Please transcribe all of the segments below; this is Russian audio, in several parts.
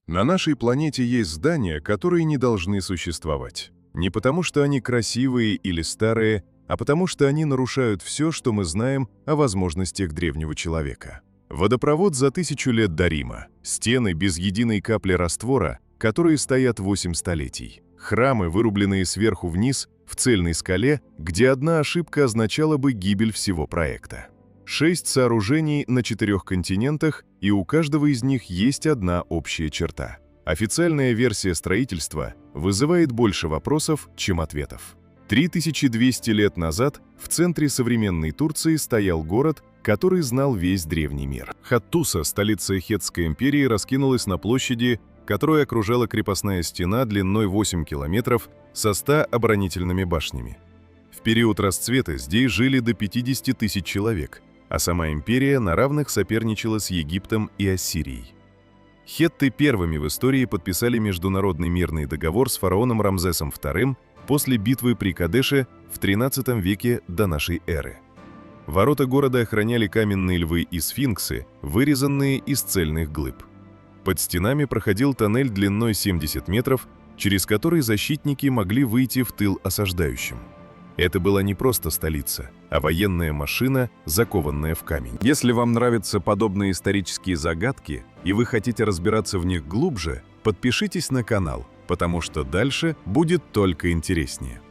На нашей планете есть здания, которые не должны существовать. Не потому, что они красивые или старые, а потому, что они нарушают все, что мы знаем о возможностях древнего человека. Водопровод за 1000 лет до Рима, стены без единой капли раствора, которые стоят 8 столетий, храмы, вырубленные сверху вниз, в цельной скале, где одна ошибка означала бы гибель всего проекта. 6 сооружений на 4 континентах, и у каждого из них есть одна общая черта. Официальная версия строительства вызывает больше вопросов, чем ответов. 3200 лет назад в центре современной Турции стоял город, который знал весь древний мир. Хаттуса, столица Хеттской империи, раскинулась на площади, которую окружала крепостная стена длиной 8 километров со 100 оборонительными башнями. В период расцвета здесь жили до 50 тысяч человек, а сама империя на равных соперничала с Египтом и Ассирией. Хетты первыми в истории подписали международный мирный договор с фараоном Рамзесом II после битвы при Кадеше в XIII веке до нашей эры. Ворота города охраняли каменные львы и сфинксы, вырезанные из цельных глыб. Под стенами проходил тоннель длиной 70 метров, через который защитники могли выйти в тыл осаждающим. Это была не просто столица, а военная машина, закованная в камень. Если вам нравятся подобные исторические загадки, и вы хотите разбираться в них глубже, подпишитесь на канал, потому что дальше будет только интереснее.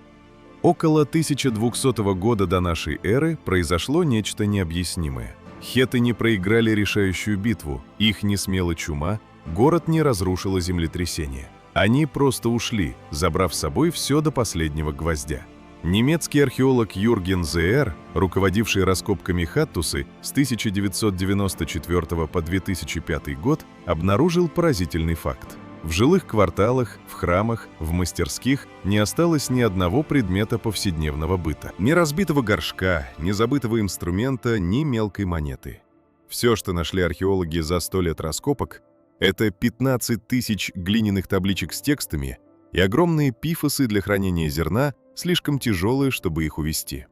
Около 1200 года до нашей эры произошло нечто необъяснимое. Хетты не проиграли решающую битву, их не смела чума, город не разрушило землетрясение. Они просто ушли, забрав с собой все до последнего гвоздя. Немецкий археолог Юрген Зеер, руководивший раскопками Хаттусы с 1994 по 2005 год, обнаружил поразительный факт. В жилых кварталах, в храмах, в мастерских не осталось ни одного предмета повседневного быта. Ни разбитого горшка, ни забытого инструмента, ни мелкой монеты. Все, что нашли археологи за 100 лет раскопок, это 15 тысяч глиняных табличек с текстами и огромные пифосы для хранения зерна, слишком тяжелые, чтобы их увезти.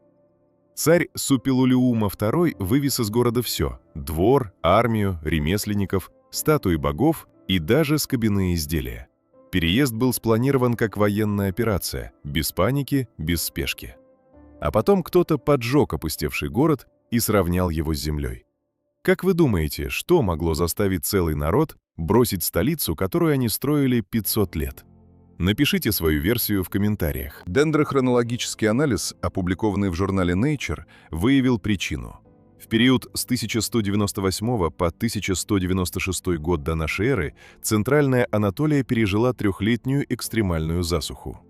Царь Супилулиума II вывез из города все – двор, армию, ремесленников, статуи богов и даже скобяные изделия. Переезд был спланирован как военная операция, без паники, без спешки. А потом кто-то поджег опустевший город и сравнял его с землей. Как вы думаете, что могло заставить целый народ бросить столицу, которую они строили 500 лет? Напишите свою версию в комментариях. Дендрохронологический анализ, опубликованный в журнале Nature, выявил причину. В период с 1198 по 1196 год до нашей эры Центральная Анатолия пережила 3-летнюю экстремальную засуху.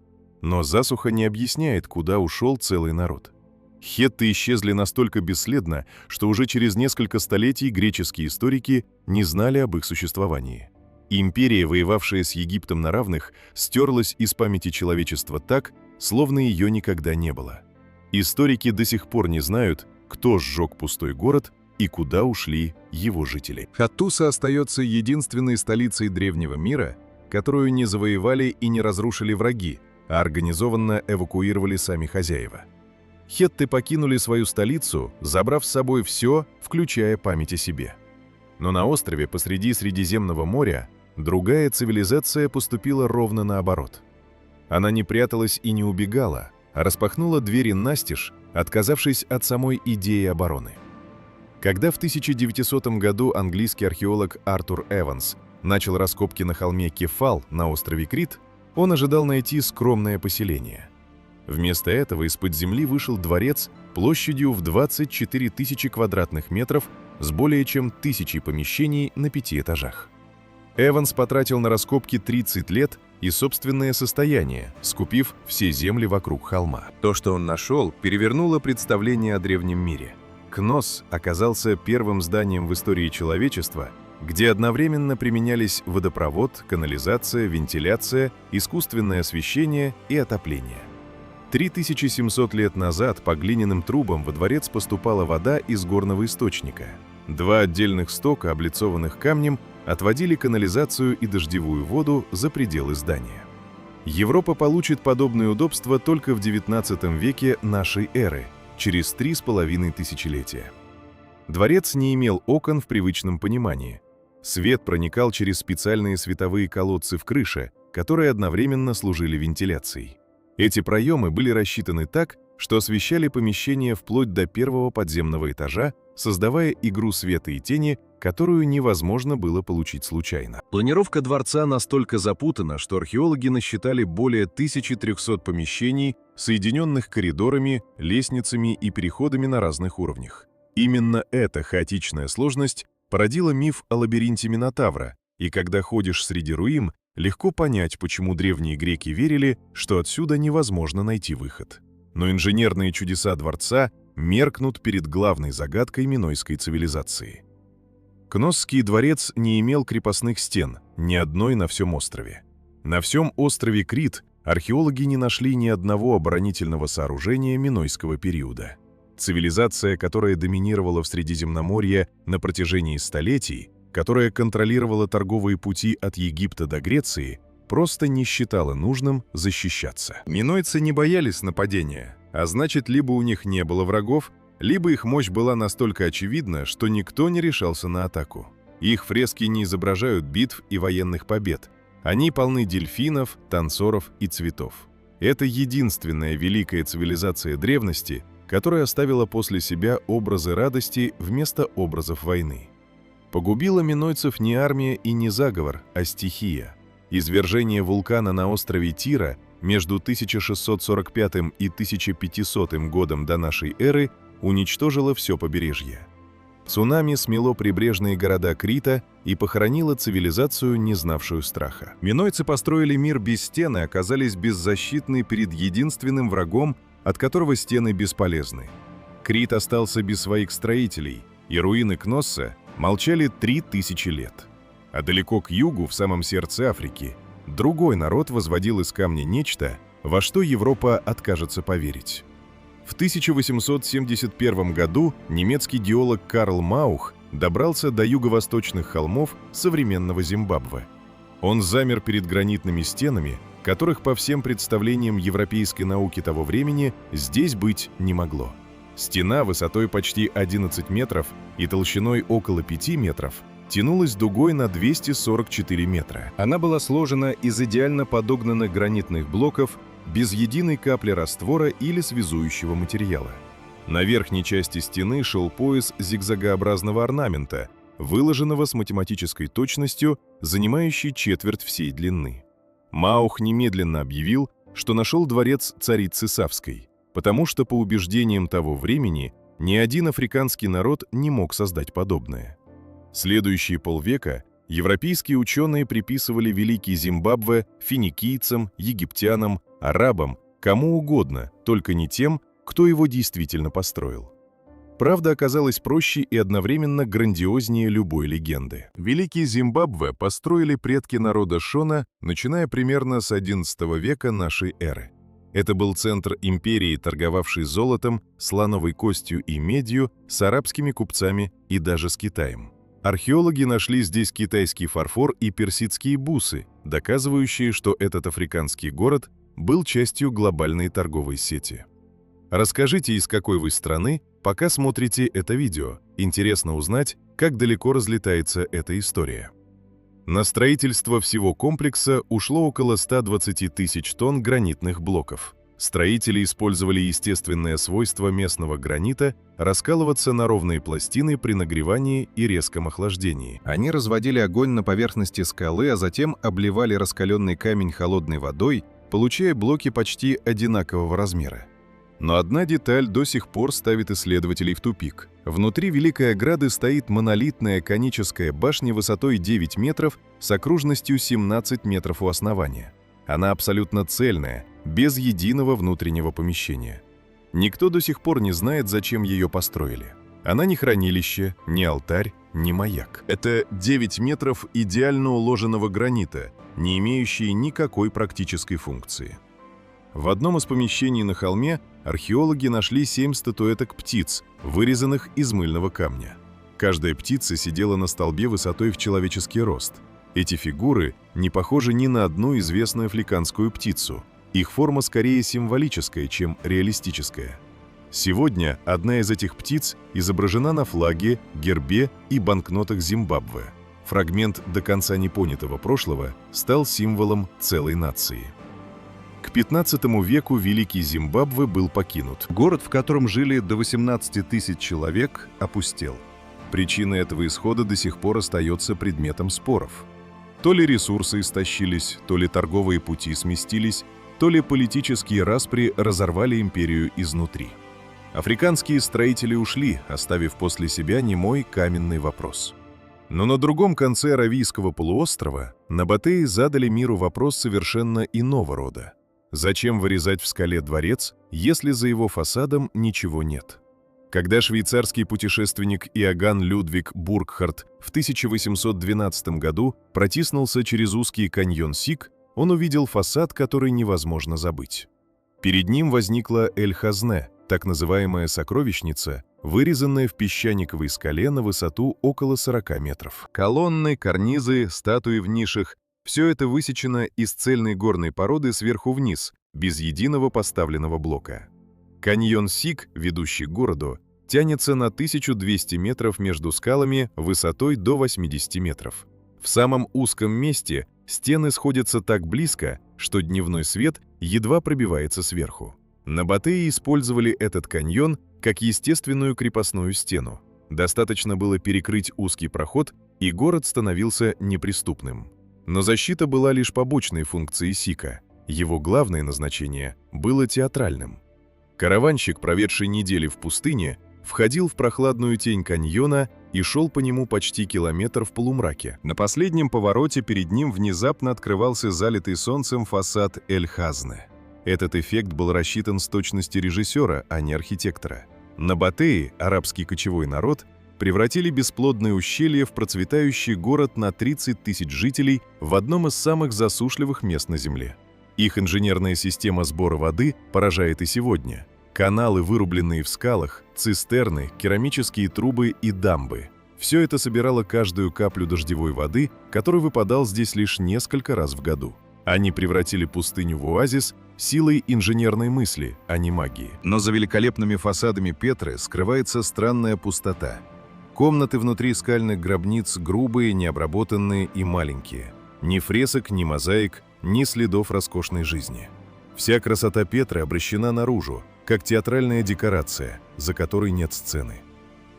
Но засуха не объясняет, куда ушел целый народ. Хетты исчезли настолько бесследно, что уже через несколько столетий греческие историки не знали об их существовании. Империя, воевавшая с Египтом на равных, стерлась из памяти человечества так, словно ее никогда не было. Историки до сих пор не знают, кто сжег пустой город и куда ушли его жители. Хаттуса остается единственной столицей древнего мира, которую не завоевали и не разрушили враги, а организованно эвакуировали сами хозяева. Хетты покинули свою столицу, забрав с собой все, включая память о себе. Но на острове посреди Средиземного моря другая цивилизация поступила ровно наоборот. Она не пряталась и не убегала, а распахнула двери настежь, отказавшись от самой идеи обороны. Когда в 1900 году английский археолог Артур Эванс начал раскопки на холме Кефал на острове Крит, он ожидал найти скромное поселение. Вместо этого из-под земли вышел дворец площадью в 24 тысячи квадратных метров с более чем 1000 помещений на 5 этажах. Эванс потратил на раскопки 30 лет и собственное состояние, скупив все земли вокруг холма. То, что он нашел, перевернуло представление о древнем мире. Кнос оказался первым зданием в истории человечества, где одновременно применялись водопровод, канализация, вентиляция, искусственное освещение и отопление. 3700 лет назад по глиняным трубам во дворец поступала вода из горного источника. 2 отдельных стока, облицованных камнем, отводили канализацию и дождевую воду за пределы здания. Европа получит подобные удобства только в XIX веке нашей эры, через 3,5 тысячелетия. Дворец не имел окон в привычном понимании. Свет проникал через специальные световые колодцы в крыше, которые одновременно служили вентиляцией. Эти проемы были рассчитаны так, что освещали помещение вплоть до первого подземного этажа, создавая игру света и тени, которую невозможно было получить случайно. Планировка дворца настолько запутана, что археологи насчитали более 1300 помещений, соединенных коридорами, лестницами и переходами на разных уровнях. Именно эта хаотичная сложность породила миф о лабиринте Минотавра, и когда ходишь среди руин, легко понять, почему древние греки верили, что отсюда невозможно найти выход. Но инженерные чудеса дворца меркнут перед главной загадкой минойской цивилизации. Кносский дворец не имел крепостных стен, ни одной на всем острове. На всем острове Крит археологи не нашли ни одного оборонительного сооружения минойского периода. Цивилизация, которая доминировала в Средиземноморье на протяжении столетий, которая контролировала торговые пути от Египта до Греции, просто не считала нужным защищаться. Минойцы не боялись нападения, а значит, либо у них не было врагов, либо их мощь была настолько очевидна, что никто не решался на атаку. Их фрески не изображают битв и военных побед. Они полны дельфинов, танцоров и цветов. Это единственная великая цивилизация древности, которая оставила после себя образы радости вместо образов войны. Погубила минойцев не армия и не заговор, а стихия. Извержение вулкана на острове Тира между 1645 и 1500 годом до нашей эры уничтожило все побережье. Цунами смело прибрежные города Крита и похоронило цивилизацию, не знавшую страха. Минойцы построили мир без стен и оказались беззащитны перед единственным врагом, от которого стены бесполезны. Крит остался без своих строителей, и руины Кносса молчали 3000 лет. А далеко к югу, в самом сердце Африки, другой народ возводил из камня нечто, во что Европа откажется поверить. В 1871 году немецкий геолог Карл Маух добрался до юго-восточных холмов современного Зимбабве. Он замер перед гранитными стенами, которых по всем представлениям европейской науки того времени здесь быть не могло. Стена высотой почти 11 метров и толщиной около 5 метров тянулась дугой на 244 метра. Она была сложена из идеально подогнанных гранитных блоков, без единой капли раствора или связующего материала. На верхней части стены шел пояс зигзагообразного орнамента, выложенного с математической точностью, занимающий четверть всей длины. Маух немедленно объявил, что нашел дворец царицы Савской, потому что, по убеждениям того времени, ни один африканский народ не мог создать подобное. Следующие полвека европейские ученые приписывали Великий Зимбабве финикийцам, египтянам, арабам, кому угодно, только не тем, кто его действительно построил. Правда оказалась проще и одновременно грандиознее любой легенды. Великий Зимбабве построили предки народа Шона, начиная примерно с XI века нашей эры. Это был центр империи, торговавший золотом, слоновой костью и медью, с арабскими купцами и даже с Китаем. Археологи нашли здесь китайский фарфор и персидские бусы, доказывающие, что этот африканский город был частью глобальной торговой сети. Расскажите, из какой вы страны, пока смотрите это видео. Интересно узнать, как далеко разлетается эта история. На строительство всего комплекса ушло около 120 тысяч тонн гранитных блоков. Строители использовали естественное свойство местного гранита раскалываться на ровные пластины при нагревании и резком охлаждении. Они разводили огонь на поверхности скалы, а затем обливали раскаленный камень холодной водой, получая блоки почти одинакового размера. Но одна деталь до сих пор ставит исследователей в тупик. Внутри Великой ограды стоит монолитная коническая башня высотой 9 метров с окружностью 17 метров у основания. Она абсолютно цельная, без единого внутреннего помещения. Никто до сих пор не знает, зачем ее построили. Она не хранилище, не алтарь, не маяк. Это 9 метров идеально уложенного гранита, не имеющие никакой практической функции. В одном из помещений на холме археологи нашли 7 статуэток птиц, вырезанных из мыльного камня. Каждая птица сидела на столбе высотой в человеческий рост. Эти фигуры не похожи ни на одну известную африканскую птицу. Их форма скорее символическая, чем реалистическая. Сегодня одна из этих птиц изображена на флаге, гербе и банкнотах Зимбабве. фрагмент до конца непонятого прошлого, стал символом целой нации. К XV веку Великий Зимбабве был покинут. Город, в котором жили до 18 тысяч человек, опустел. Причина этого исхода до сих пор остается предметом споров. То ли ресурсы истощились, то ли торговые пути сместились, то ли политические распри разорвали империю изнутри. Африканские строители ушли, оставив после себя немой каменный вопрос. Но на другом конце Аравийского полуострова набатеи задали миру вопрос совершенно иного рода. Зачем вырезать в скале дворец, если за его фасадом ничего нет? Когда швейцарский путешественник Иоганн Людвиг Буркхарт в 1812 году протиснулся через узкий каньон Сик, он увидел фасад, который невозможно забыть. Перед ним возникла Эль-Хазне, так называемая сокровищница, вырезанная в песчаниковой скале на высоту около 40 метров. Колонны, карнизы, статуи в нишах – все это высечено из цельной горной породы сверху вниз, без единого поставленного блока. Каньон Сик, ведущий к городу, тянется на 1200 метров между скалами высотой до 80 метров. В самом узком месте стены сходятся так близко, что дневной свет едва пробивается сверху. Набатеи использовали этот каньон как естественную крепостную стену. Достаточно было перекрыть узкий проход, и город становился неприступным. Но защита была лишь побочной функцией Сика. Его главное назначение было театральным. Караванщик, проведший недели в пустыне, входил в прохладную тень каньона и шел по нему почти километр в полумраке. На последнем повороте перед ним внезапно открывался залитый солнцем фасад Эль-Хазне. Этот эффект был рассчитан с точностью режиссера, а не архитектора. Набатеи, арабский кочевой народ, превратили бесплодное ущелье в процветающий город на 30 тысяч жителей в одном из самых засушливых мест на Земле. Их инженерная система сбора воды поражает и сегодня. Каналы, вырубленные в скалах, цистерны, керамические трубы и дамбы. Все это собирало каждую каплю дождевой воды, который выпадал здесь лишь несколько раз в году. Они превратили пустыню в оазис силой инженерной мысли, а не магии. Но за великолепными фасадами Петры скрывается странная пустота. Комнаты внутри скальных гробниц грубые, необработанные и маленькие. Ни фресок, ни мозаик, ни следов роскошной жизни. Вся красота Петры обращена наружу, как театральная декорация, за которой нет сцены.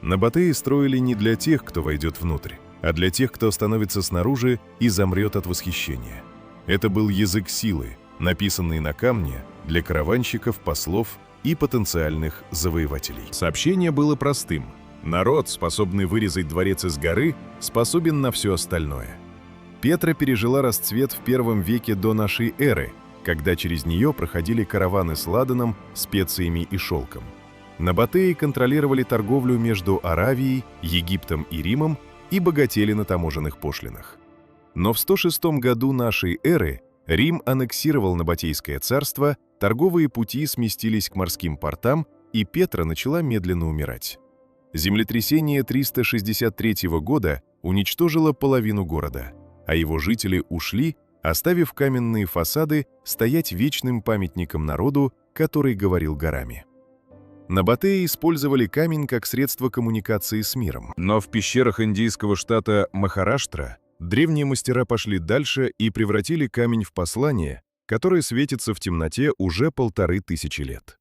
Набатеи строили не для тех, кто войдет внутрь, а для тех, кто остановится снаружи и замрет от восхищения. Это был язык силы, написанный на камне для караванщиков, послов и потенциальных завоевателей. Сообщение было простым. Народ, способный вырезать дворец из горы, способен на все остальное. Петра пережила расцвет в первом веке до нашей эры, когда через нее проходили караваны с ладаном, специями и шелком. Набатеи контролировали торговлю между Аравией, Египтом и Римом и богатели на таможенных пошлинах. Но в 106 году нашей эры Рим аннексировал Набатейское царство, торговые пути сместились к морским портам, и Петра начала медленно умирать. Землетрясение 363 года уничтожило половину города, а его жители ушли, оставив каменные фасады стоять вечным памятником народу, который говорил горами. Набатеи использовали камень как средство коммуникации с миром. Но в пещерах индийского штата Махараштра древние мастера пошли дальше и превратили камень в послание, которое светится в темноте уже 1500 лет.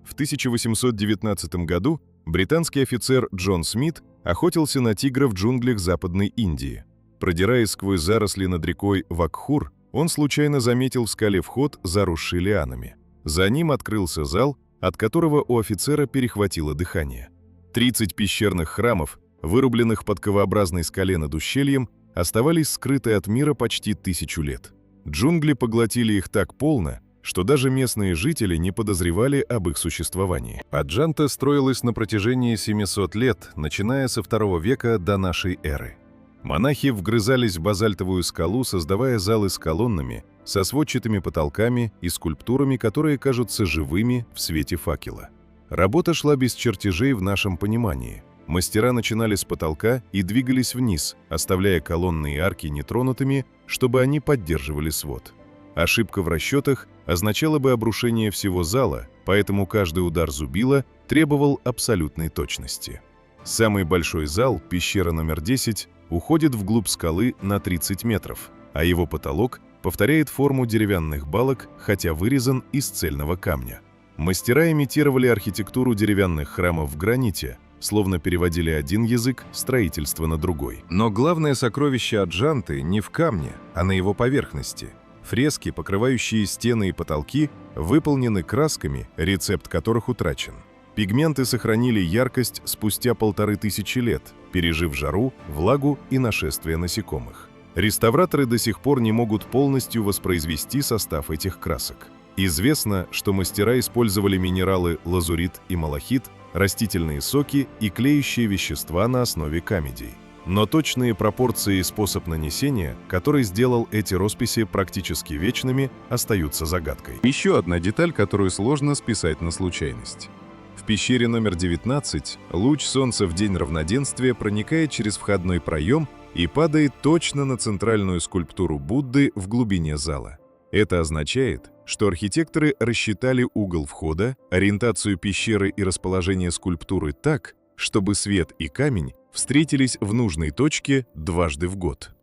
В 1819 году британский офицер Джон Смит охотился на тигра в джунглях Западной Индии. Продираясь сквозь заросли над рекой Вакхур, он случайно заметил в скале вход, заросший лианами. За ним открылся зал, от которого у офицера перехватило дыхание. 30 пещерных храмов, вырубленных под ковообразной скале над ущельем, оставались скрыты от мира почти 1000 лет. Джунгли поглотили их так полно, что даже местные жители не подозревали об их существовании. Аджанта строилась на протяжении 700 лет, начиная со II века до нашей эры. Монахи вгрызались в базальтовую скалу, создавая залы с колоннами, со сводчатыми потолками и скульптурами, которые кажутся живыми в свете факела. Работа шла без чертежей в нашем понимании. Мастера начинали с потолка и двигались вниз, оставляя колонны и арки нетронутыми, чтобы они поддерживали свод. Ошибка в расчетах означала бы обрушение всего зала, поэтому каждый удар зубила требовал абсолютной точности. Самый большой зал, пещера номер 10, уходит вглубь скалы на 30 метров, а его потолок повторяет форму деревянных балок, хотя вырезан из цельного камня. Мастера имитировали архитектуру деревянных храмов в граните, словно переводили один язык строительства на другой. Но главное сокровище Аджанты не в камне, а на его поверхности. Фрески, покрывающие стены и потолки, выполнены красками, рецепт которых утрачен. Пигменты сохранили яркость спустя 1500 лет, пережив жару, влагу и нашествие насекомых. Реставраторы до сих пор не могут полностью воспроизвести состав этих красок. Известно, что мастера использовали минералы лазурит и малахит, растительные соки и клеящие вещества на основе камедий. Но точные пропорции и способ нанесения, который сделал эти росписи практически вечными, остаются загадкой. Еще одна деталь, которую сложно списать на случайность. В пещере номер 19 луч солнца в день равноденствия проникает через входной проем и падает точно на центральную скульптуру Будды в глубине зала. Это означает, что архитекторы рассчитали угол входа, ориентацию пещеры и расположение скульптуры так, чтобы свет и камень встретились в нужной точке дважды в год.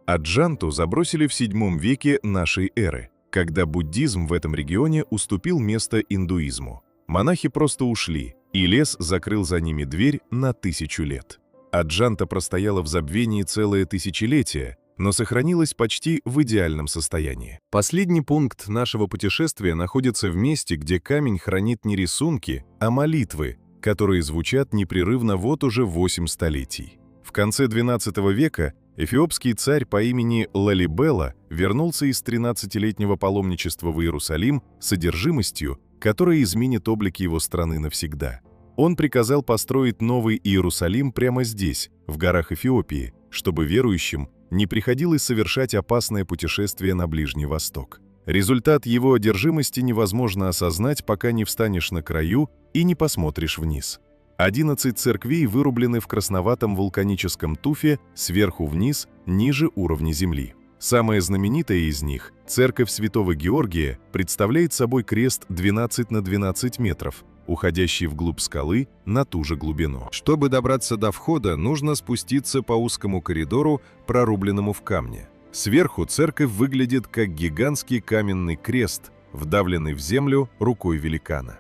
Аджанту забросили в VII веке нашей эры, когда буддизм в этом регионе уступил место индуизму. Монахи просто ушли, и лес закрыл за ними дверь на 1000 лет. Аджанта простояла в забвении целое тысячелетие, но сохранилась почти в идеальном состоянии. Последний пункт нашего путешествия находится в месте, где камень хранит не рисунки, а молитвы, которые звучат непрерывно вот уже 8 столетий. В конце XII века эфиопский царь по имени Лалибела вернулся из 13-летнего паломничества в Иерусалим с одержимостью, которая изменит облик его страны навсегда. Он приказал построить новый Иерусалим прямо здесь, в горах Эфиопии, чтобы верующим не приходилось совершать опасное путешествие на Ближний Восток. Результат его одержимости невозможно осознать, пока не встанешь на краю и не посмотришь вниз. 11 церквей вырублены в красноватом вулканическом туфе сверху вниз, ниже уровня земли. Самая знаменитая из них, церковь Святого Георгия, представляет собой крест 12 на 12 метров, уходящий вглубь скалы на ту же глубину. Чтобы добраться до входа, нужно спуститься по узкому коридору, прорубленному в камне. Сверху церковь выглядит как гигантский каменный крест, вдавленный в землю рукой великана.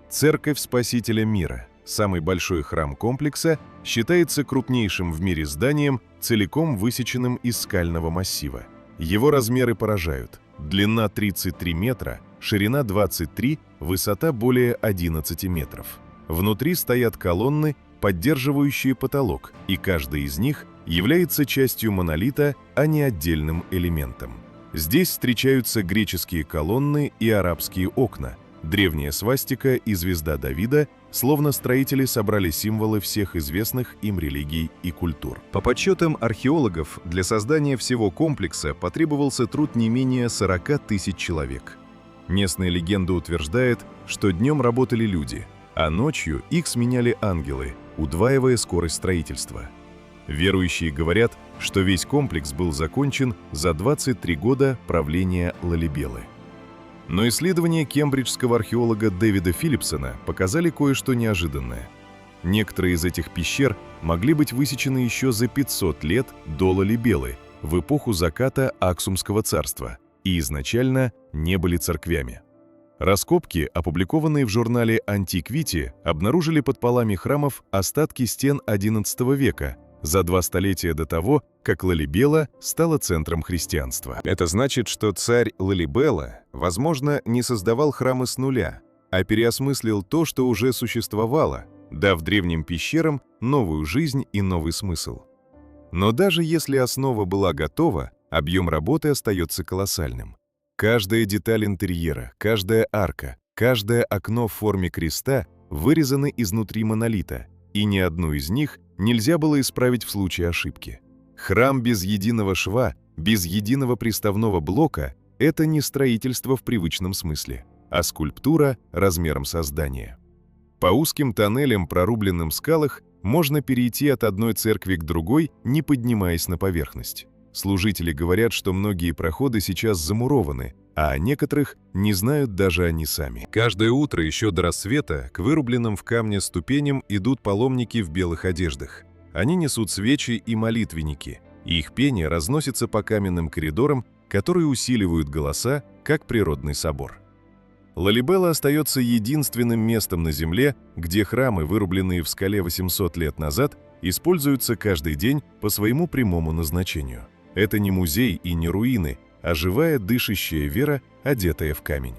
Церковь Спасителя мира, самый большой храм комплекса, считается крупнейшим в мире зданием, целиком высеченным из скального массива. Его размеры поражают. Длина 33 метра, ширина 23, высота более 11 метров. Внутри стоят колонны, поддерживающие потолок, и каждая из них является частью монолита, а не отдельным элементом. Здесь встречаются греческие колонны и арабские окна, древняя свастика и звезда Давида, словно строители собрали символы всех известных им религий и культур. По подсчетам археологов, для создания всего комплекса потребовался труд не менее 40 тысяч человек. Местная легенда утверждает, что днем работали люди, а ночью их сменяли ангелы, удваивая скорость строительства. Верующие говорят, что весь комплекс был закончен за 23 года правления Лалибелы. Но исследования кембриджского археолога Дэвида Филлипсона показали кое-что неожиданное. Некоторые из этих пещер могли быть высечены еще за 500 лет до Лалибелы, в эпоху заката Аксумского царства, и изначально не были церквями. Раскопки, опубликованные в журнале «Антиквити», обнаружили под полами храмов остатки стен XI века, за 2 столетия до того, как Лалибела стала центром христианства. Это значит, что царь Лалибела, возможно, не создавал храмы с нуля, а переосмыслил то, что уже существовало, дав древним пещерам новую жизнь и новый смысл. Но даже если основа была готова, объем работы остается колоссальным. Каждая деталь интерьера, каждая арка, каждое окно в форме креста вырезаны изнутри монолита, и ни одну из них нельзя было исправить в случае ошибки. Храм без единого шва, без единого приставного блока – это не строительство в привычном смысле, а скульптура размером со здание. По узким тоннелям, прорубленным в скалах, можно перейти от одной церкви к другой, не поднимаясь на поверхность. Служители говорят, что многие проходы сейчас замурованы, а о некоторых не знают даже они сами. Каждое утро еще до рассвета к вырубленным в камне ступеням идут паломники в белых одеждах. Они несут свечи и молитвенники, и их пение разносится по каменным коридорам, которые усиливают голоса, как природный собор. Лалибела остается единственным местом на Земле, где храмы, вырубленные в скале 800 лет назад, используются каждый день по своему прямому назначению. Это не музей и не руины, а живая дышащая вера, одетая в камень.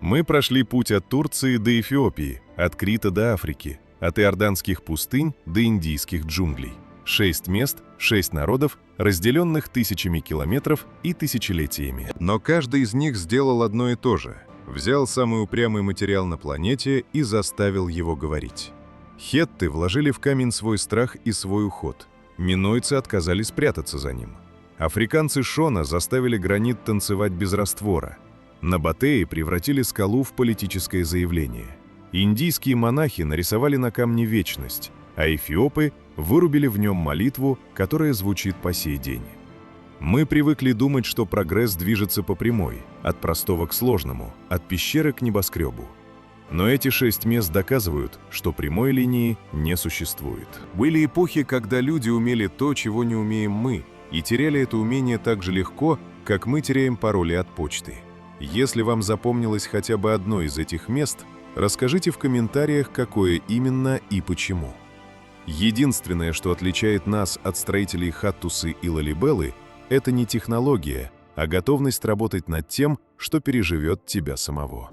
Мы прошли путь от Турции до Эфиопии, от Крита до Африки, от иорданских пустынь до индийских джунглей. 6 мест, 6 народов, разделенных тысячами километров и тысячелетиями. Но каждый из них сделал одно и то же. Взял самый упрямый материал на планете и заставил его говорить. Хетты вложили в камень свой страх и свой уход. Минойцы отказались прятаться за ним. Африканцы Шона заставили гранит танцевать без раствора. Набатеи превратили скалу в политическое заявление. Индийские монахи нарисовали на камне вечность, а эфиопы вырубили в нем молитву, которая звучит по сей день. Мы привыкли думать, что прогресс движется по прямой, от простого к сложному, от пещеры к небоскребу. Но эти 6 мест доказывают, что прямой линии не существует. Были эпохи, когда люди умели то, чего не умеем мы, и теряли это умение так же легко, как мы теряем пароли от почты. Если вам запомнилось хотя бы одно из этих мест, расскажите в комментариях, какое именно и почему. Единственное, что отличает нас от строителей Хаттусы и Лалибелы, это не технология, а готовность работать над тем, что переживет тебя самого.